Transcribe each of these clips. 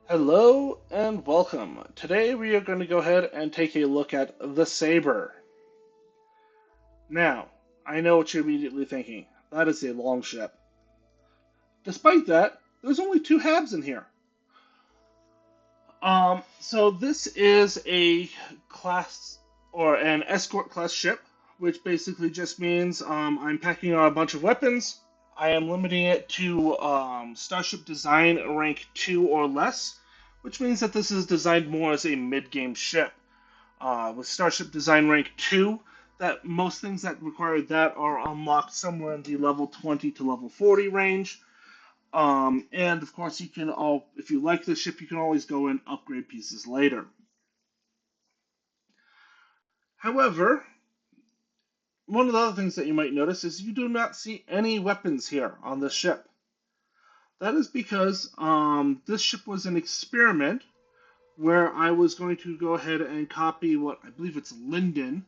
Hello and welcome. Today we are going to go ahead and take a look at the Sabre. Now, I know what you're immediately thinking. That is a long ship. Despite that, there's only two halves in here. So this is a class or an escort class ship, which basically just means I'm packing on a bunch of weapons. I am limiting it to Starship Design rank 2 or less, which means that this is designed more as a mid-game ship. With Starship Design rank 2, that most things that require that are unlocked somewhere in the level 20 to level 40 range. And of course, if you like the ship, you can always go and upgrade pieces later. However, one of the other things that you might notice is you do not see any weapons here on this ship. That is because this ship was an experiment where I was going to go ahead and copy what I believe it's Lyndon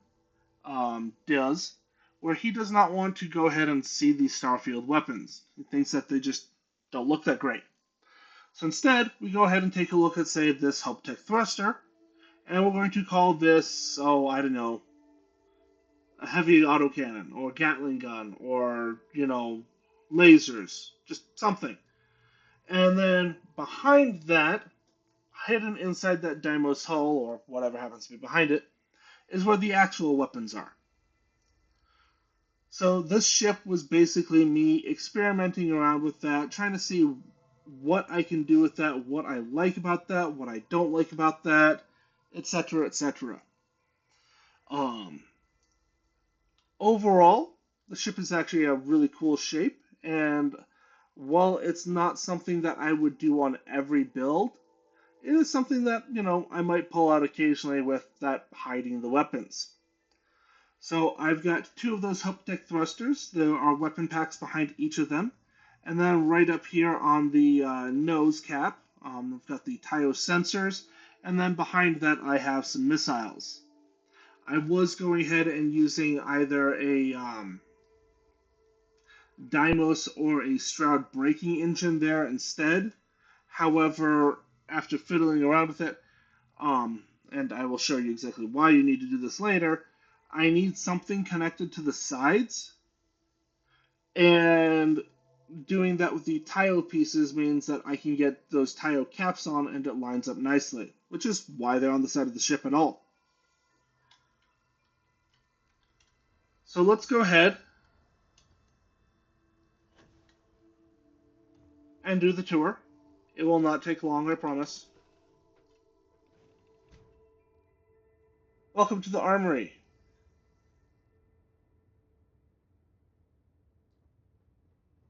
does, where he does not want to go ahead and see these Starfield weapons. He thinks that they just don't look that great. So instead, we go ahead and take a look at, say, this Hope Tech thruster, and we're going to call this, oh, I don't know, a heavy autocannon, or Gatling gun, or, lasers, just something. And then behind that, hidden inside that Deimos hull, or whatever happens to be behind it, is where the actual weapons are. So this ship was basically me experimenting around with that, trying to see what I can do with that, what I like about that, what I don't like about that, etc., etc. Um, Overall, the ship is actually a really cool shape, and while it's not something that I would do on every build, it is something that, I might pull out occasionally with that hiding the weapons. So I've got two of those Hope-Tech thrusters. There are weapon packs behind each of them. And then right up here on the nose cap, I've got the Tayo sensors. And then behind that, I have some missiles. I was going ahead and using either a Deimos or a Stroud braking engine there instead. However, after fiddling around with it, and I will show you exactly why you need to do this later, I need something connected to the sides, and doing that with the tile pieces means that I can get those tile caps on and it lines up nicely, which is why they're on the side of the ship at all. So let's go ahead and do the tour. It will not take long, I promise. Welcome to the armory.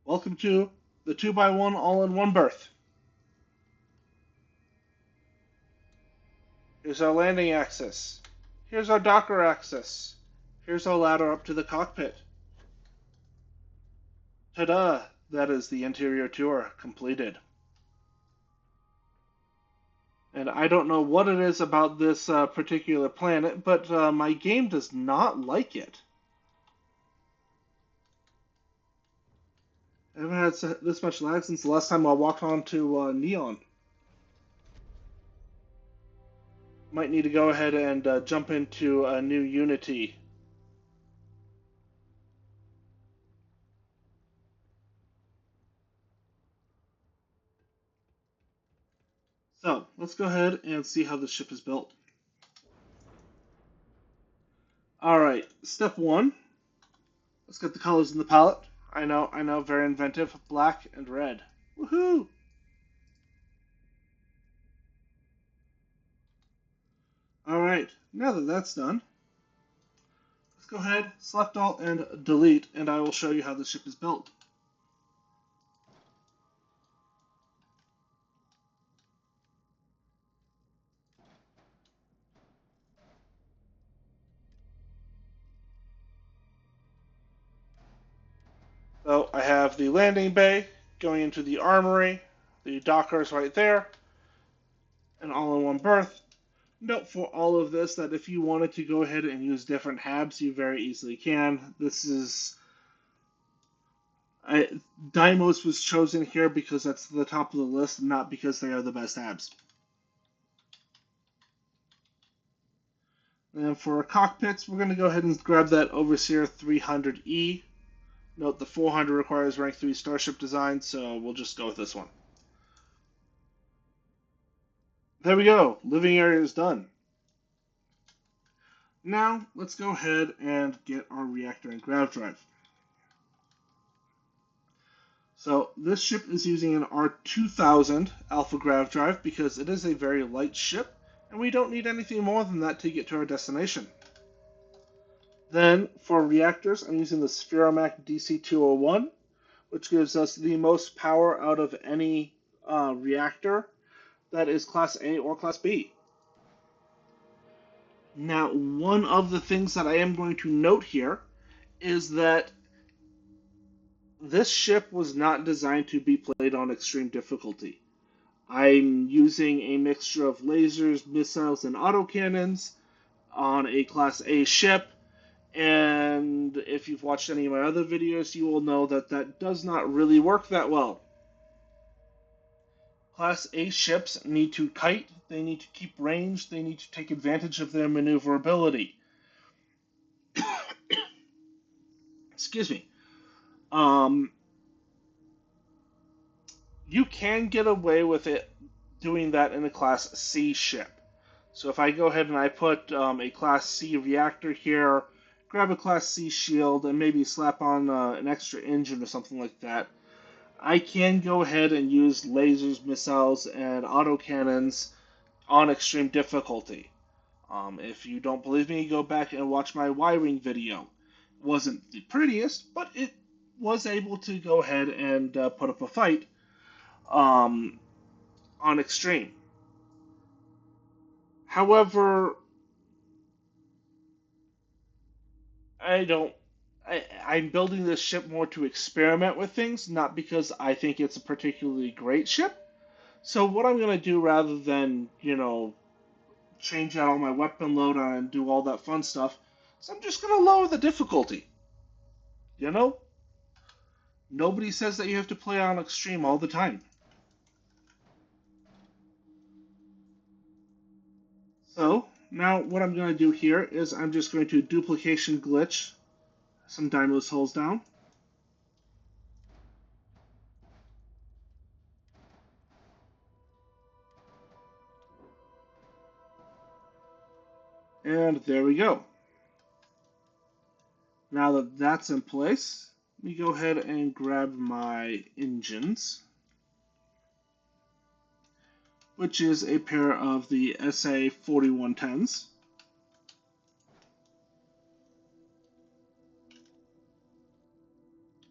Welcome to the 2x1 all-in-one berth. Here's our landing access. Here's our docker access. Here's our ladder up to the cockpit. Ta-da! That is the interior tour completed. And I don't know what it is about this particular planet, but my game does not like it. I haven't had this much lag since the last time I walked onto Neon. Might need to go ahead and jump into a new Unity. So, let's go ahead and see how the ship is built. Alright, step one. Let's get the colors in the palette. I know, very inventive. Black and red. Woohoo! Alright, now that that's done, let's go ahead, select Alt and delete, and I will show you how the ship is built. So I have the landing bay going into the armory, the dockers right there, and all in one berth. Note for all of this that if you wanted to go ahead and use different habs, you very easily can. This is Deimos was chosen here because that's the top of the list, not because they are the best abs. And for our cockpits, we're going to go ahead and grab that Overseer 300E. Note the 400 requires rank 3 Starship Design, so we'll just go with this one. There we go. Living area is done. Now, let's go ahead and get our reactor and grav drive. So this ship is using an R2000 Alpha Grav Drive because it is a very light ship, and we don't need anything more than that to get to our destination. Then, for reactors, I'm using the Spheromac DC-201, which gives us the most power out of any reactor that is Class A or Class B. Now, one of the things that I am going to note here is that this ship was not designed to be played on extreme difficulty. I'm using a mixture of lasers, missiles, and autocannons on a Class A ship, and if you've watched any of my other videos, you will know that that does not really work that well. Class A ships need to kite, they need to keep range, they need to take advantage of their maneuverability. Excuse me. You can get away with it doing that in a Class C ship. So if I go ahead and I put a Class C reactor here, grab a Class C shield, and maybe slap on an extra engine or something like that, I can go ahead and use lasers, missiles, and autocannons on extreme difficulty. If you don't believe me, go back and watch my wiring video. It wasn't the prettiest, but it was able to go ahead and put up a fight on extreme. However, I don't. I'm building this ship more to experiment with things, not because I think it's a particularly great ship. So what I'm gonna do, rather than change out all my weapon load and do all that fun stuff, is I'm just gonna lower the difficulty. You know, nobody says that you have to play on extreme all the time. So now what I'm gonna do here is I'm just going to duplication glitch some Daimos holes down. And there we go. Now that that's in place, let me go ahead and grab my engines, which is a pair of the SA 4110s.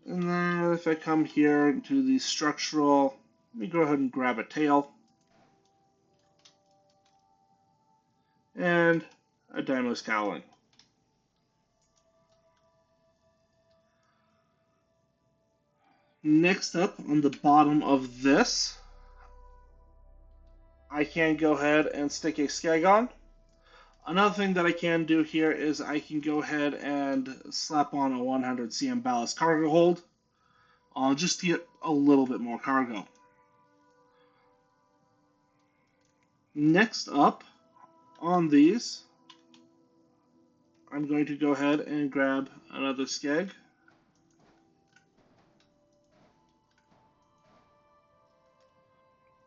And then if I come here to the structural, let me go ahead and grab a tail and a Daimos cowling. Next up, on the bottom of this, I can go ahead and stick a skeg on. Another thing that I can do here is I can go ahead and slap on a 100 cm ballast cargo hold, just to get a little bit more cargo. Next up on these, I'm going to go ahead and grab another skeg.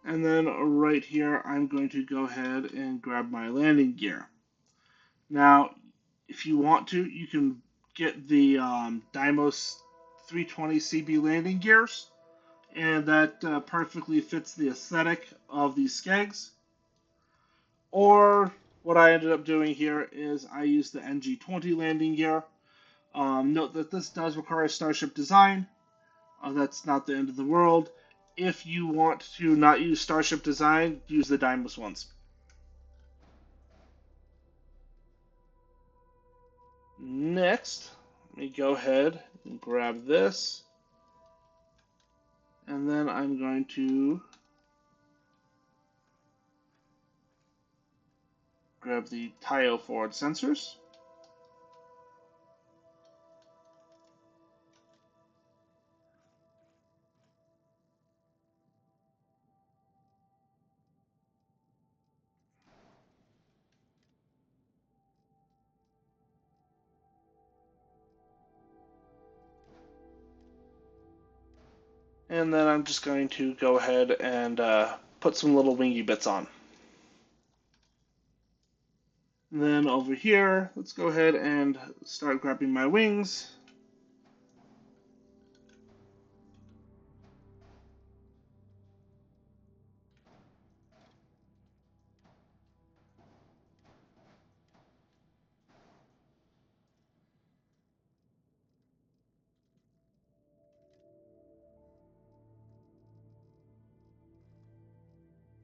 And then right here, I'm going to go ahead and grab my landing gear. Now, if you want to, you can get the Deimos 320 CB landing gears, and that perfectly fits the aesthetic of these skegs. Or what I ended up doing here is I used the NG20 landing gear. Note that this does require Starship Design. That's not the end of the world. If you want to not use Starship Design, use the Deimos ones. Next, let me go ahead and grab this. And then I'm going to grab the Taio forward sensors. And then I'm just going to go ahead and put some little wingy bits on. And then over here, let's go ahead and start grabbing my wings.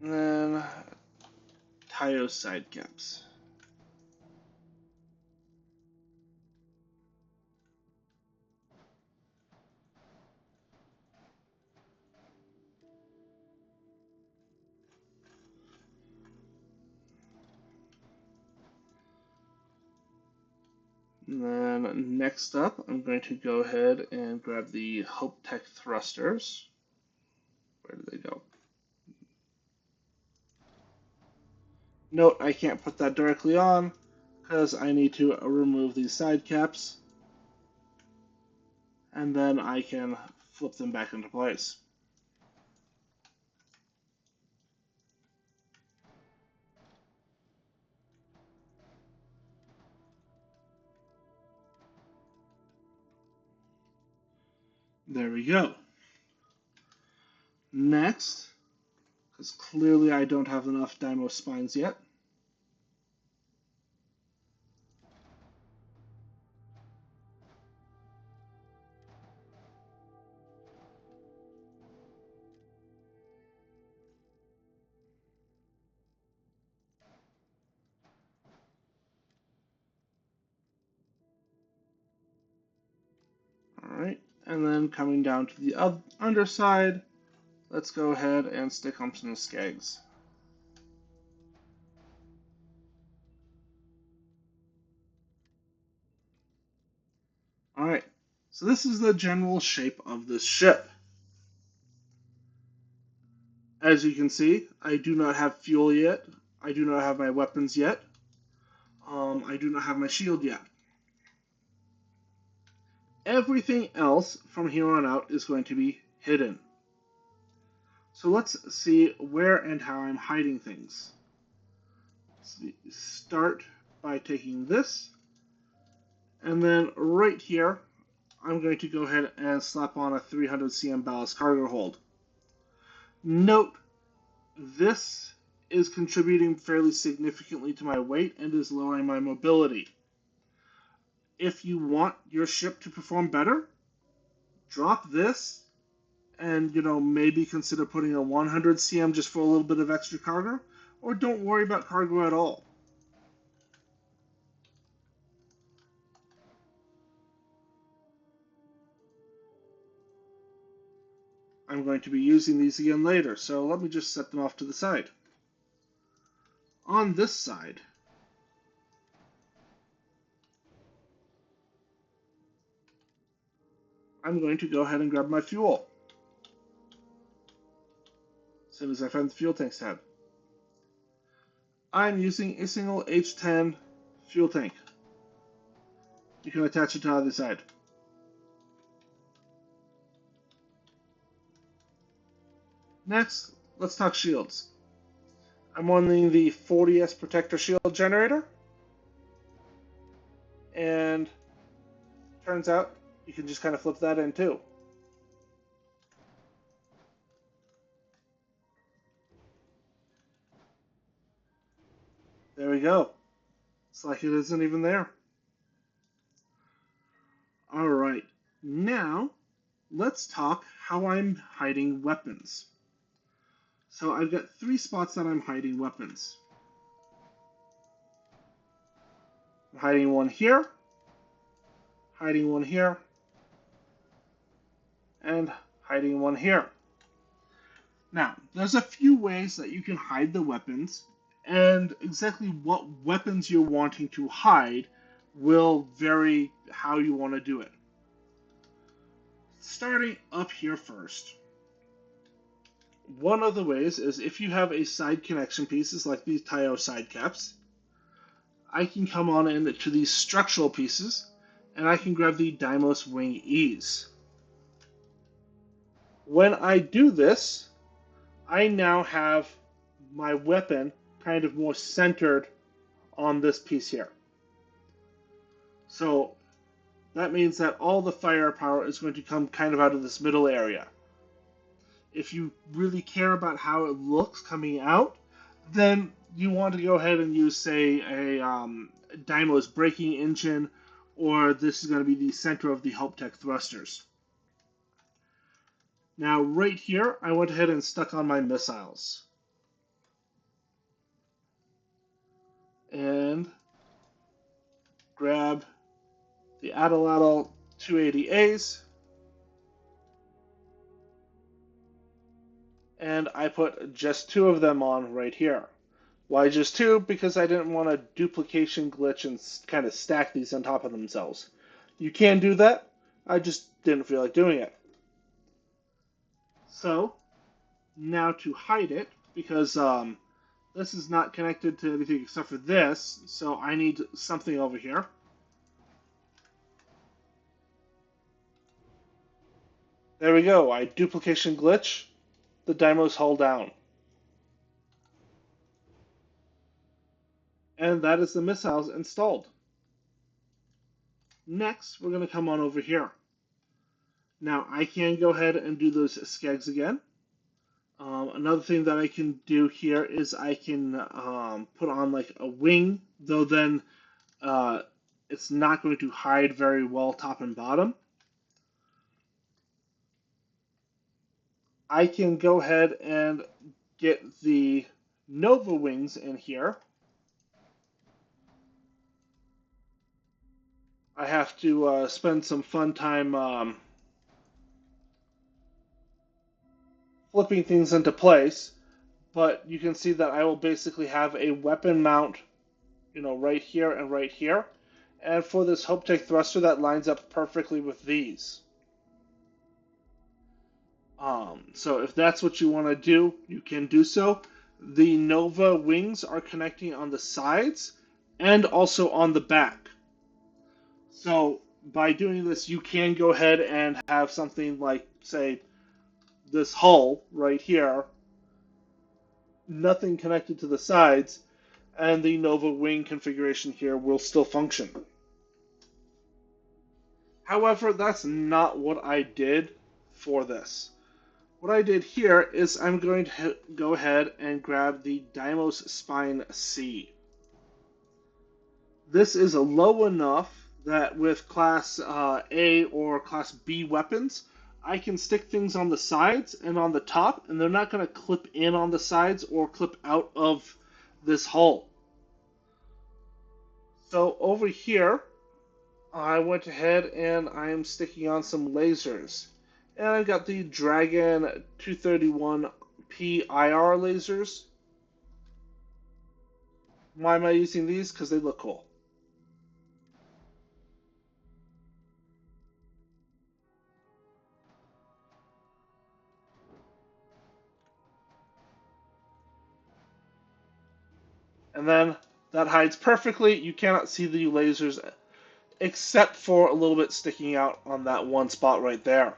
And then tie those side caps. And then next up, I'm going to go ahead and grab the Hope Tech thrusters. Where did they go? Note, I can't put that directly on because I need to remove these side caps, and then I can flip them back into place. There we go. Next, because clearly I don't have enough Dymo spines yet, alright, and then coming down to the underside, let's go ahead and stick on some skegs. Alright, so this is the general shape of this ship. As you can see, I do not have fuel yet. I do not have my weapons yet. I do not have my shield yet. Everything else from here on out is going to be hidden. So let's see where and how I'm hiding things. Start by taking this, and then right here, I'm going to go ahead and slap on a 300 cm ballast cargo hold. Note, this is contributing fairly significantly to my weight and is lowering my mobility. If you want your ship to perform better, drop this and, maybe consider putting a 100 cm just for a little bit of extra cargo, or don't worry about cargo at all. I'm going to be using these again later, so let me just set them off to the side. On this side, I'm going to go ahead and grab my fuel as soon as I find the fuel tank tab. I'm using a single H10 fuel tank. You can attach it to either side. Next, let's talk shields. I'm running the 40S protector shield generator, and turns out you can just kind of flip that in too. There we go. It's like it isn't even there. Alright, now let's talk how I'm hiding weapons. So I've got 3 spots that I'm hiding weapons. I'm hiding one here, hiding one here, and hiding one here. Now, there's a few ways that you can hide the weapons, and exactly what weapons you're wanting to hide will vary how you want to do it. Starting up here first. One of the ways is if you have a side connection pieces like these Taio side caps, I can come on in to these structural pieces and I can grab the Deimos Wing Ease. When I do this, I now have my weapon kind of more centered on this piece here. So that means that all the firepower is going to come kind of out of this middle area. If you really care about how it looks coming out, then you want to go ahead and use, say, a Dymo's braking engine, or this is going to be the center of the HelpTech thrusters. Now, right here, I went ahead and stuck on my missiles. And grab the Atlatl 280As, and I put just 2 of them on right here. Why just 2? Because I didn't want a duplication glitch and kind of stack these on top of themselves. You can do that, I just didn't feel like doing it. So, now to hide it, because this is not connected to anything except for this, so I need something over here. There we go, I duplication glitch, the Dymo's hull down. And that is the missiles installed. Next, we're going to come on over here. Now, I can go ahead and do those skegs again. Another thing that I can do here is I can put on like a wing, though then it's not going to hide very well top and bottom. I can go ahead and get the Nova wings in here. I have to spend some fun time flipping things into place, but you can see that I will basically have a weapon mount, right here and right here. And for this HelpTech thruster, that lines up perfectly with these. So if that's what you want to do, you can do so. The Nova wings are connecting on the sides and also on the back. So by doing this, you can go ahead and have something like, say, this hull right here, nothing connected to the sides, and the Nova wing configuration here will still function. However, that's not what I did for this. What I did here is I'm going to go ahead and grab the Deimos Spine C. This is low enough that with Class A or Class B weapons, I can stick things on the sides and on the top, and they're not going to clip in on the sides or clip out of this hull. So over here, I went ahead and I am sticking on some lasers. And I've got the Dragon 231P IR lasers. Why am I using these? Because they look cool. And then that hides perfectly. You cannot see the lasers except for a little bit sticking out on that one spot right there.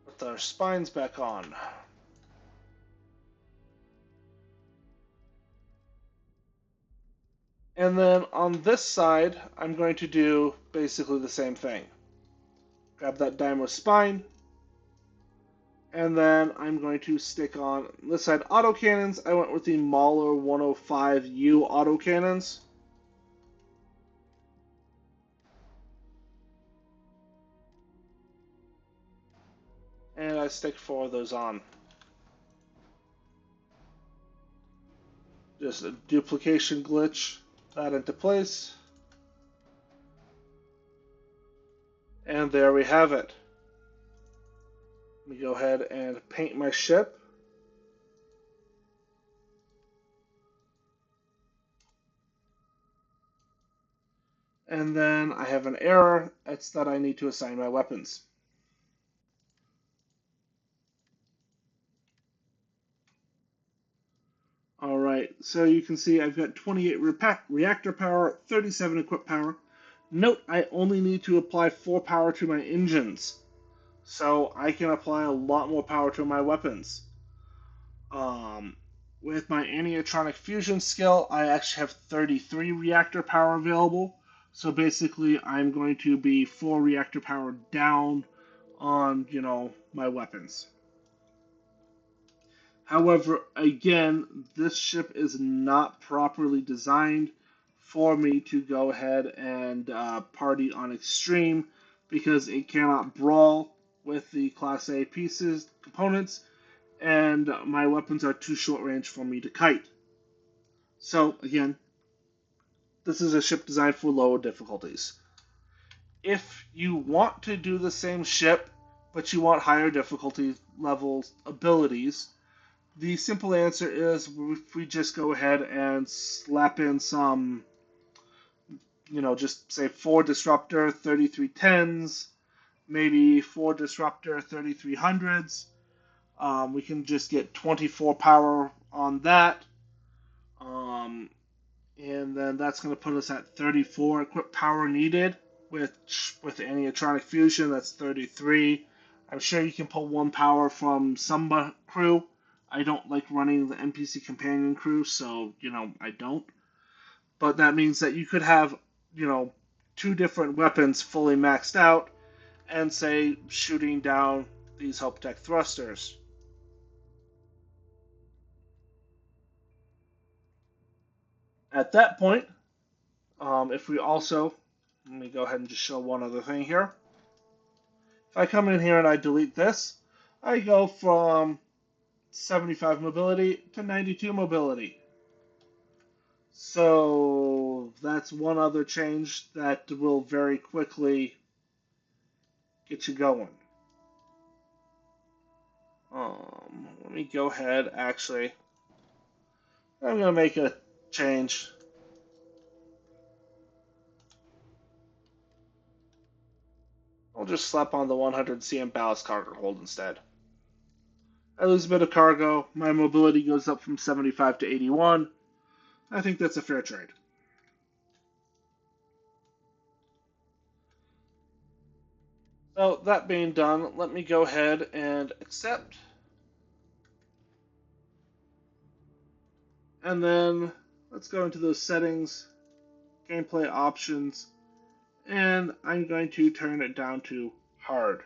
Put our spines back on. And then on this side, I'm going to do basically the same thing. Grab that Daimler spine, and then I'm going to stick on this side autocannons. I went with the Mahler 105U autocannons. And I stick 4 of those on. Just a duplication glitch that into place. And there we have it. Let me go ahead and paint my ship. And then I have an error. It's that I need to assign my weapons. Alright, so you can see I've got 28 reactor power, 37 equip power. Note I only need to apply 4 power to my engines, so I can apply a lot more power to my weapons. Um, with my anitronic fusion skill, I actually have 33 reactor power available. So basically, I'm going to be 4 reactor power down on, my weapons. However, again, this ship is not properly designed for me to go ahead and party on extreme because it cannot brawl with the Class A pieces components, and my weapons are too short range for me to kite. So again, this is a ship designed for lower difficulties. If you want to do the same ship, but you want higher difficulty levels abilities, the simple answer is if we just go ahead and slap in some, just say 4 Disruptor 3310s, maybe 4 Disruptor 3300s. We can just get 24 power on that. Um, and then that's going to put us at 34 equipped power needed. With anitronic fusion, that's 33. I'm sure you can pull 1 power from some crew. I don't like running the NPC companion crew, so I don't. But that means that you could have 2 different weapons fully maxed out, and say shooting down these Hope Tech thrusters. At that point, if we also, let me go ahead and just show one other thing here. If I come in here and I delete this, I go from 75 mobility to 92 mobility. So that's one other change that will very quickly get you going. Let me go ahead, actually. I'm going to make a change. I'll just slap on the 100 cm ballast cargo hold instead. I lose a bit of cargo. My mobility goes up from 75 to 81. I think that's a fair trade. So that being done, let me go ahead and accept. And then let's go into those settings, gameplay options, and I'm going to turn it down to hard.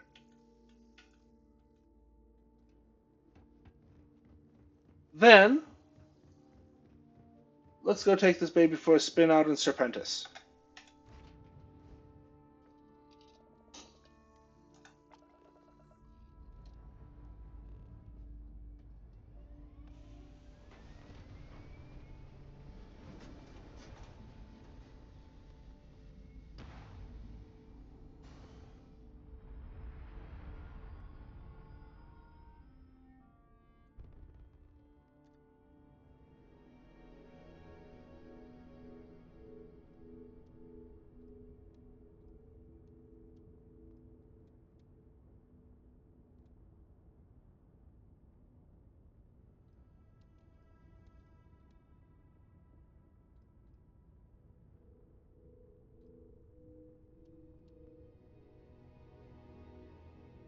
Then, let's go take this baby for a spin out in Serpentis.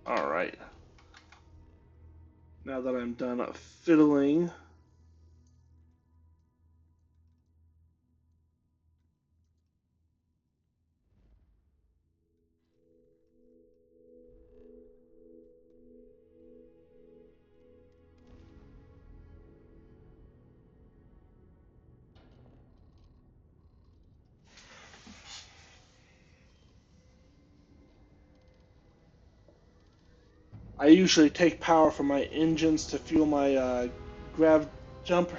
Alright. Now that I'm done fiddling, I usually take power from my engines to fuel my grav jumper,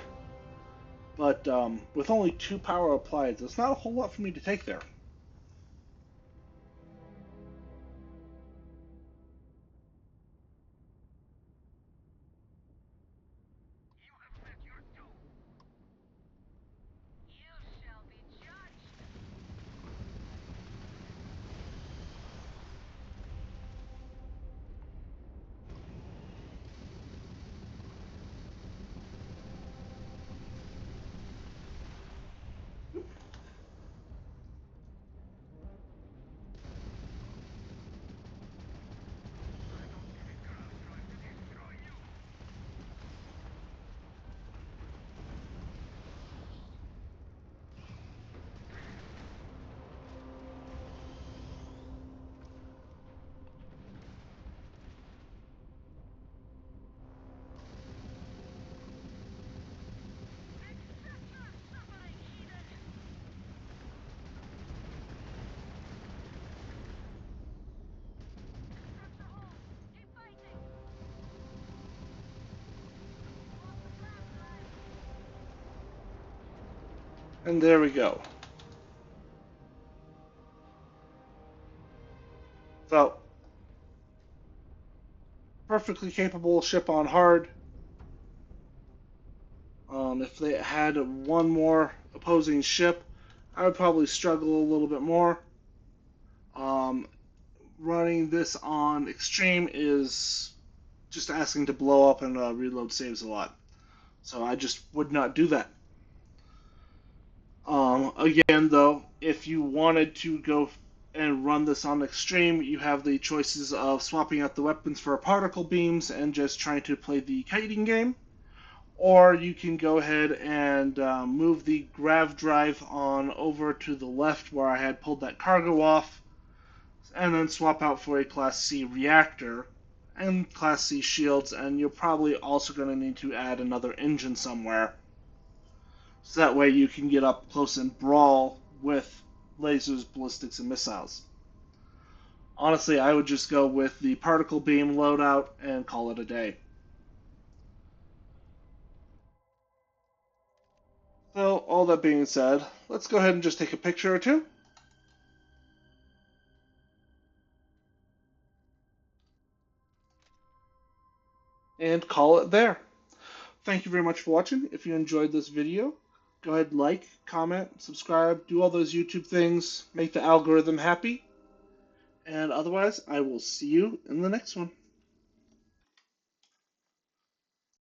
but with only 2 power applied, there's not a whole lot for me to take there. And there we go. So, perfectly capable ship on hard. If they had one more opposing ship, I would probably struggle a little bit more. Um, Running this on extreme is just asking to blow up, and reload saves a lot. So I just would not do that. Again, though, if you wanted to go and run this on extreme, you have the choices of swapping out the weapons for particle beams and just trying to play the kiting game. Or you can go ahead and move the grav drive on over to the left where I had pulled that cargo off, and then swap out for a Class C reactor and Class C shields, and you're probably also going to need to add another engine somewhere. So that way you can get up close and brawl with lasers, ballistics, and missiles. Honestly, I would just go with the particle beam loadout and call it a day. So, all that being said, let's go ahead and just take a picture or two. And call it there. Thank you very much for watching. If you enjoyed this video, go ahead, like, comment, subscribe, do all those YouTube things, make the algorithm happy. And otherwise, I will see you in the next one.